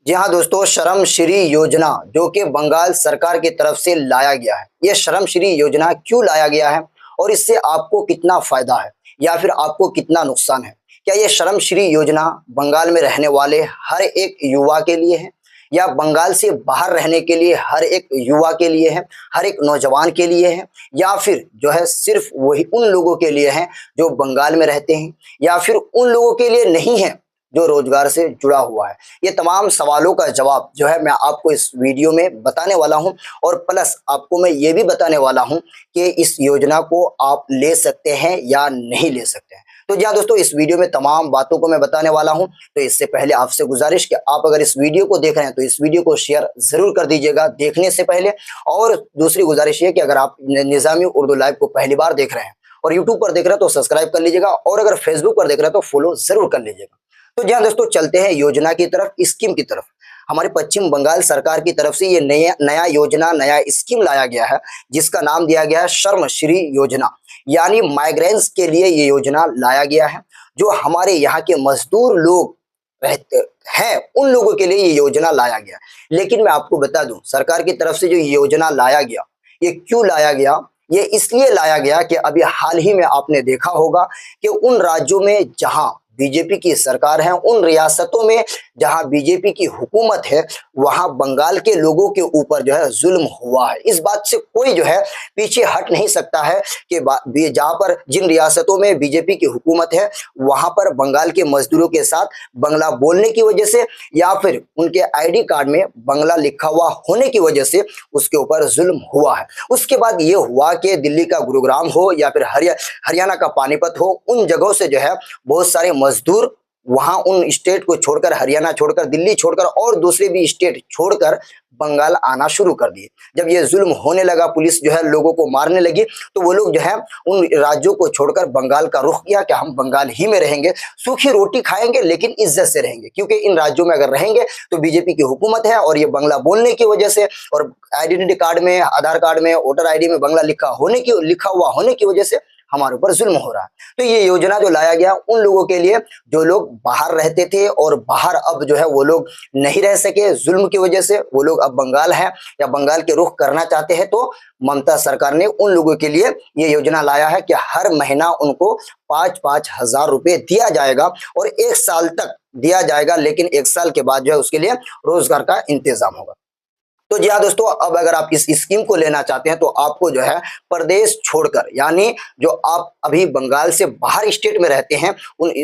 जी हाँ दोस्तों, श्रम श्री योजना जो कि बंगाल सरकार की तरफ से लाया गया है। ये श्रम श्री योजना क्यों लाया गया है और इससे आपको कितना फायदा है या फिर आपको कितना नुकसान है? क्या ये श्रम श्री योजना बंगाल में रहने वाले हर एक युवा के लिए है या बंगाल से बाहर रहने के लिए हर एक युवा के लिए है, हर एक नौजवान के लिए है, या फिर जो है सिर्फ वही उन लोगों के लिए है जो बंगाल में रहते हैं, या फिर उन लोगों के लिए नहीं है जो रोजगार से जुड़ा हुआ है? ये तमाम सवालों का जवाब जो है मैं आपको इस वीडियो में बताने वाला हूं और प्लस आपको मैं ये भी बताने वाला हूं कि इस योजना को आप ले सकते हैं या नहीं ले सकते हैं। तो जी हाँ दोस्तों, इस वीडियो में तमाम बातों को मैं बताने वाला हूं। तो इससे पहले आपसे गुजारिश कि आप अगर इस वीडियो को देख रहे हैं तो इस वीडियो को शेयर जरूर कर दीजिएगा देखने से पहले। और दूसरी गुजारिश ये कि अगर आप निजामी उर्दू लाइव को पहली बार देख रहे हैं और यूट्यूब पर देख रहे हैं तो सब्सक्राइब कर लीजिएगा, और अगर फेसबुक पर देख रहे हैं तो फॉलो जरूर कर लीजिएगा। तो जी हाँ दोस्तों, चलते हैं योजना की तरफ, स्कीम की तरफ। हमारे पश्चिम बंगाल सरकार की तरफ से ये नया योजना, नया स्कीम लाया गया है जिसका नाम दिया गया है श्रम श्री योजना। यानी माइग्रेंट्स के लिए ये योजना लाया गया है। जो हमारे यहाँ के मजदूर लोग रहते हैं उन लोगों के लिए ये योजना लाया गया। लेकिन मैं आपको बता दूं, सरकार की तरफ से जो योजना लाया गया, ये क्यों लाया गया? ये इसलिए लाया गया कि अभी हाल ही में आपने देखा होगा कि उन राज्यों में जहां बीजेपी की सरकार है, उन रियासतों में जहां बीजेपी की हुकूमत है, वहां बंगाल के लोगों के ऊपर जो है जुल्म हुआ है। इस बात से कोई जो है पीछे हट नहीं सकता है कि जहां पर जिन रियासतों में बीजेपी की हुकूमत है वहां पर बंगाल के मजदूरों के साथ बंगला बोलने की वजह से या फिर उनके आईडी कार्ड में बंगला लिखा हुआ होने की वजह से उसके ऊपर जुल्म हुआ है। उसके बाद ये हुआ कि दिल्ली का गुरुग्राम हो या फिर हरियाणा का पानीपत हो, उन जगहों से जो है बहुत सारे मजदूर वहां उन स्टेट को छोड़कर, हरियाणा छोड़कर, दिल्ली छोड़कर और दूसरे भी स्टेट छोड़कर बंगाल आना शुरू कर दिए। जब ये जुल्म होने लगा, पुलिस जो है लोगों को मारने लगी, तो वो लोग जो है उन राज्यों को छोड़कर बंगाल का रुख किया कि हम बंगाल ही में रहेंगे, सूखी रोटी खाएंगे लेकिन इज्जत से रहेंगे, क्योंकि इन राज्यों में अगर रहेंगे तो बीजेपी की हुकूमत है और ये बंगला बोलने की वजह से और आइडेंटिटी कार्ड में, आधार कार्ड में, वोटर आईडी में बंगला लिखा हुआ होने की वजह से हमारे ऊपर जुल्म हो रहा है। तो ये योजना जो लाया गया उन लोगों के लिए जो लोग बाहर रहते थे और बाहर अब जो है वो लोग नहीं रह सके जुल्म की वजह से, वो लोग अब बंगाल है या बंगाल के रुख करना चाहते हैं, तो ममता सरकार ने उन लोगों के लिए ये योजना लाया है कि हर महीना उनको 5-5 हजार रुपए दिया जाएगा और 1 साल तक दिया जाएगा। लेकिन 1 साल के बाद जो है उसके लिए रोजगार का इंतजाम होगा। तो जी हाँ दोस्तों, अब अगर आप इस स्कीम को लेना चाहते हैं तो आपको जो है प्रदेश छोड़कर, यानी जो आप अभी बंगाल से बाहर स्टेट में रहते हैं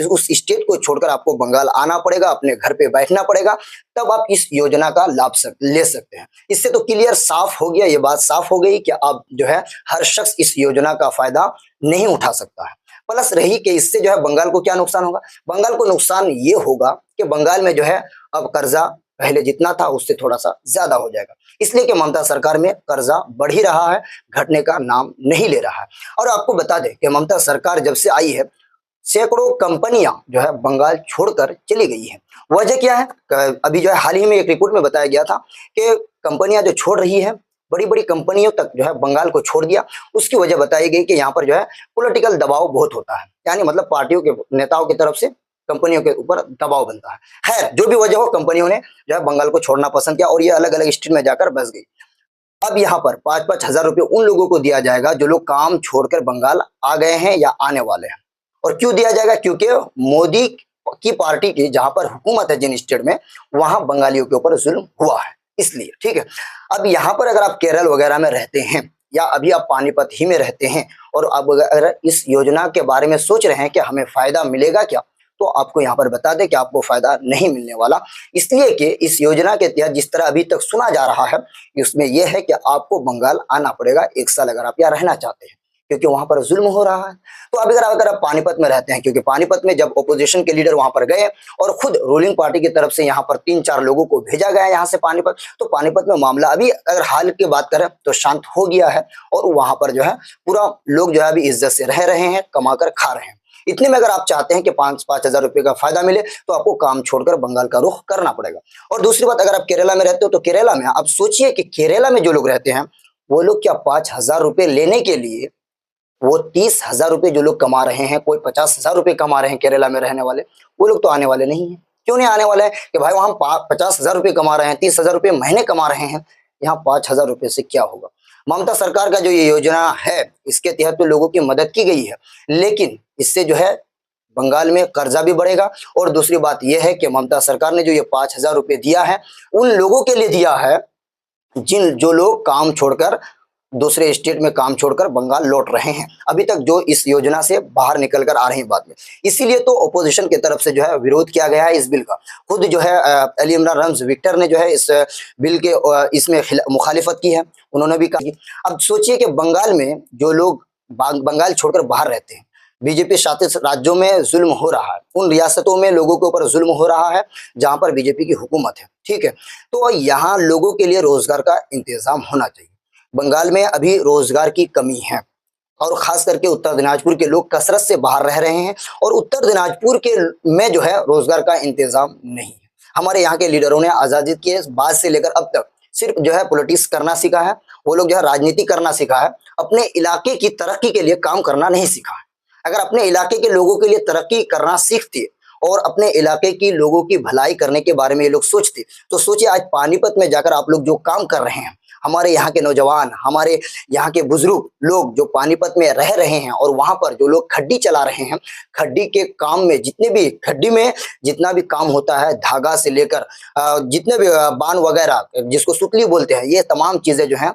उस स्टेट को छोड़कर आपको बंगाल आना पड़ेगा, अपने घर पे बैठना पड़ेगा, तब आप इस योजना का लाभ ले सकते हैं। इससे तो क्लियर साफ हो गया, ये बात साफ हो गई कि आप जो है हर शख्स इस योजना का फायदा नहीं उठा सकता है। प्लस रही कि इससे जो है बंगाल को क्या नुकसान होगा? बंगाल को नुकसान ये होगा कि बंगाल में जो है अब कर्जा पहले जितना था उससे थोड़ा सा ज्यादा हो जाएगा, इसलिए कि ममता सरकार में कर्जा बढ़ ही रहा है, घटने का नाम नहीं ले रहा है। और आपको बता दें कि ममता सरकार जब से आई है सैकड़ों कंपनियां जो है बंगाल छोड़कर चली गई है। वजह क्या है? अभी जो है हाल ही में एक रिपोर्ट में बताया गया था कि कंपनियां जो छोड़ रही है, बड़ी बड़ी कंपनियों तक जो है बंगाल को छोड़ दिया। उसकी वजह बताई गई कि यहाँ पर जो है पॉलिटिकल दबाव बहुत होता है, यानी मतलब पार्टियों के नेताओं की तरफ से कंपनियों के ऊपर दबाव बनता है। जो भी वजह हो, कंपनियों ने जो है बंगाल को छोड़ना पसंद किया और ये अलग अलग स्टेट में जाकर बस गई। अब यहाँ पर 5-5 हजार रुपये उन लोगों को दिया जाएगा जो लोग काम छोड़कर बंगाल आ गए हैं या आने वाले हैं। और क्यों दिया जाएगा? क्योंकि मोदी की पार्टी की जहां पर हुकूमत है जिन स्टेट में, वहां बंगालियों के ऊपर जुल्म हुआ है, इसलिए। ठीक है, अब यहाँ पर अगर आप केरल वगैरह में रहते हैं या अभी आप पानीपत ही में रहते हैं और अब अगर इस योजना के बारे में सोच रहे हैं कि हमें फायदा मिलेगा क्या, तो आपको यहाँ पर बता दें कि आपको फायदा नहीं मिलने वाला। इसलिए कि इस योजना के तहत जिस तरह अभी तक सुना जा रहा है उसमें यह है कि आपको बंगाल आना पड़ेगा 1 साल अगर आप यहाँ रहना चाहते हैं, क्योंकि वहां पर जुल्म हो रहा है। तो अगर आप पानीपत में रहते हैं, क्योंकि पानीपत में जब ओपोजिशन के लीडर वहां पर गए और खुद रूलिंग पार्टी की तरफ से यहाँ पर 3-4 लोगों को भेजा गया यहाँ से पानीपत, तो पानीपत में मामला अभी अगर हाल की बात करें तो शांत हो गया है और वहां पर जो है पूरा लोग जो है अभी इज्जत से रह रहे हैं, कमाकर खा रहे हैं। इतने में अगर आप चाहते हैं कि 5-5 हजार रुपए का फायदा मिले तो आपको काम छोड़कर बंगाल का रुख करना पड़ेगा। और दूसरी बात, अगर आप केरला में रहते हो तो केरला में आप सोचिए कि केरला में जो लोग रहते हैं वो लोग क्या 5 हजार रुपए लेने के लिए वो 30 हजार रुपए जो लोग कमा रहे हैं, कोई 50 हजार रुपए कमा रहे हैं केरला में रहने वाले, वो लोग तो आने वाले नहीं है। क्यों नहीं आने वाला है कि भाई वहां 50,000 रुपये कमा रहे हैं, 30,000 रुपये महीने कमा रहे हैं, यहाँ 5,000 रुपये से क्या होगा। ममता सरकार का जो ये योजना है इसके तहत तो लोगों की मदद की गई है, लेकिन इससे जो है बंगाल में कर्जा भी बढ़ेगा। और दूसरी बात यह है कि ममता सरकार ने जो ये 5,000 रुपये दिया है उन लोगों के लिए दिया है जो लोग काम छोड़कर दूसरे स्टेट में काम छोड़कर बंगाल लौट रहे हैं, अभी तक जो इस योजना से बाहर निकल कर आ रहे हैं बाद में। इसीलिए तो ओपोजिशन की तरफ से जो है विरोध किया गया है इस बिल का। खुद जो है अली इमरान रम्ज विक्टर ने जो है इस बिल के इसमें मुखालिफत की है, उन्होंने भी कहा। अब सोचिए कि बंगाल में जो लोग बंगाल छोड़कर बाहर रहते हैं, बीजेपी शासित राज्यों में जुल्म हो रहा है, उन रियासतों में लोगों के ऊपर जुल्म हो रहा है जहां पर बीजेपी की हुकूमत है, ठीक है। तो यहाँ लोगों के लिए रोजगार का इंतजाम होना चाहिए। बंगाल में अभी रोजगार की कमी है और खास करके उत्तर दिनाजपुर के लोग कसरत से बाहर रह रहे हैं और उत्तर दिनाजपुर के में जो है रोजगार का इंतजाम नहीं है। हमारे यहाँ के लीडरों ने आजादी के बाद से लेकर अब तक सिर्फ जो है पॉलिटिक्स करना सीखा है, वो लोग जो है राजनीति करना सीखा है, अपने इलाके की तरक्की के लिए काम करना नहीं सीखा है। अगर अपने इलाके के लोगों के लिए तरक्की करना सीखते और अपने इलाके की लोगों की भलाई करने के बारे में ये लोग सोचते, तो सोचिए आज पानीपत में जाकर आप लोग जो काम कर रहे हैं, हमारे यहाँ के नौजवान, हमारे यहाँ के बुजुर्ग लोग जो पानीपत में रह रहे हैं और वहां पर जो लोग खड्डी चला रहे हैं, खड्डी के काम में जितने भी खड्डी में जितना भी काम होता है, धागा से लेकर जितने भी बान वगैरह जिसको सुतली बोलते हैं, ये तमाम चीजें जो है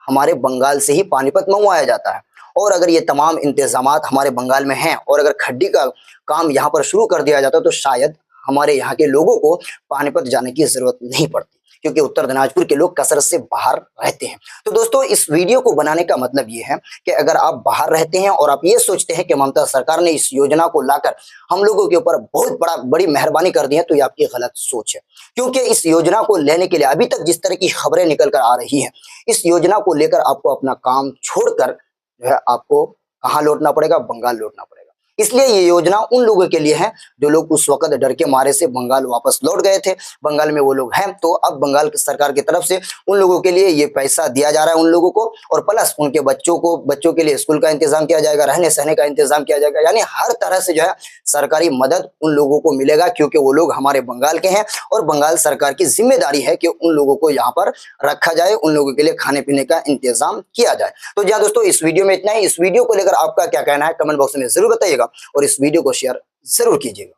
हमारे बंगाल से ही पानीपत मंगवाया जाता है। और अगर ये तमाम इंतजामात हमारे बंगाल में हैं और अगर खड्डी का काम यहाँ पर शुरू कर दिया जाता तो शायद हमारे यहाँ के लोगों को पानीपत जाने की जरूरत नहीं पड़ती, क्योंकि उत्तर दिनाजपुर के लोग कसरत से बाहर रहते हैं। तो दोस्तों इस वीडियो को बनाने का मतलब ये है कि अगर आप बाहर रहते हैं और आप ये सोचते हैं कि ममता सरकार ने इस योजना को लाकर हम लोगों के ऊपर बहुत बड़ी मेहरबानी कर दी है, तो ये आपकी गलत सोच है। क्योंकि इस योजना को लेने के लिए अभी तक जिस तरह की खबरें निकल कर आ रही है, इस योजना को लेकर आपको अपना काम छोड़कर जो है आपको कहाँ लौटना पड़ेगा, बंगाल लौटना पड़ेगा। इसलिए ये योजना उन लोगों के लिए है जो लोग उस वक्त डर के मारे से बंगाल वापस लौट गए थे, बंगाल में वो लोग हैं, तो अब बंगाल की सरकार की तरफ से उन लोगों के लिए ये पैसा दिया जा रहा है उन लोगों को, और प्लस उनके बच्चों के लिए स्कूल का इंतजाम किया जाएगा, रहने सहने का इंतजाम किया जाएगा, यानी हर तरह से जो है सरकारी मदद उन लोगों को मिलेगा, क्योंकि वो लोग हमारे बंगाल के हैं और बंगाल सरकार की जिम्मेदारी है कि उन लोगों को यहाँ पर रखा जाए, उन लोगों के लिए खाने पीने का इंतजाम किया जाए। तो जी हाँ दोस्तों, इस वीडियो में इतना ही। इस वीडियो को लेकर आपका क्या कहना है कमेंट बॉक्स में जरूर बताइएगा और इस वीडियो को शेयर जरूर कीजिएगा।